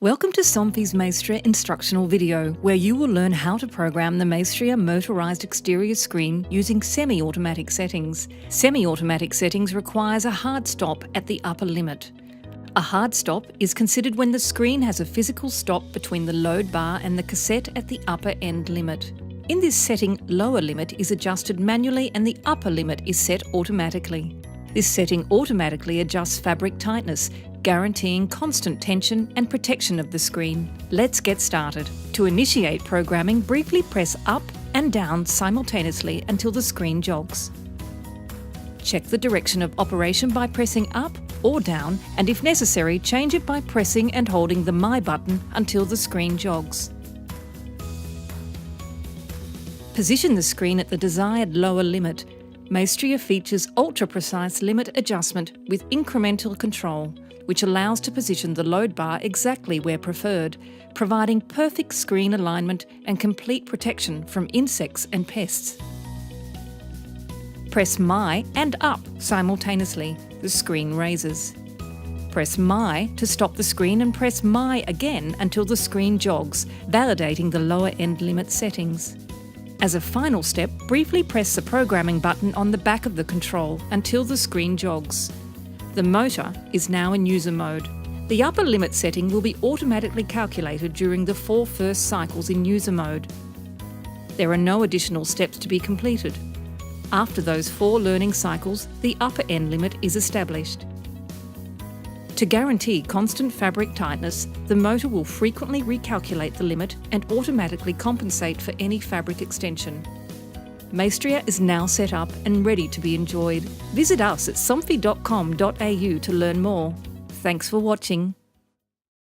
Welcome to Somfy's Maestria instructional video, where you will learn how to program the Maestria motorised exterior screen using semi-automatic settings. Semi-automatic settings requires a hard stop at the upper limit. A hard stop is considered when the screen has a physical stop between the load bar and the cassette at the upper end limit. In this setting, lower limit is adjusted manually and the upper limit is set automatically. This setting automatically adjusts fabric tightness, guaranteeing constant tension and protection of the screen. Let's get started. To initiate programming, briefly press up and down simultaneously until the screen jogs. Check the direction of operation by pressing up or down, and if necessary, change it by pressing and holding the My button until the screen jogs. Position the screen at the desired lower limit. Maestria features ultra-precise limit adjustment with incremental control, which allows to position the load bar exactly where preferred, providing perfect screen alignment and complete protection from insects and pests. Press My and up simultaneously. The screen raises. Press My to stop the screen and press My again until the screen jogs, validating the lower end limit settings. As a final step, briefly press the programming button on the back of the control until the screen jogs. The motor is now in user mode. The upper limit setting will be automatically calculated during the 4 first cycles in user mode. There are no additional steps to be completed. After those 4 learning cycles, the upper end limit is established. To guarantee constant fabric tightness, the motor will frequently recalculate the limit and automatically compensate for any fabric extension. Maestria is now set up and ready to be enjoyed. Visit us at somfy.com.au to learn more. Thanks for watching.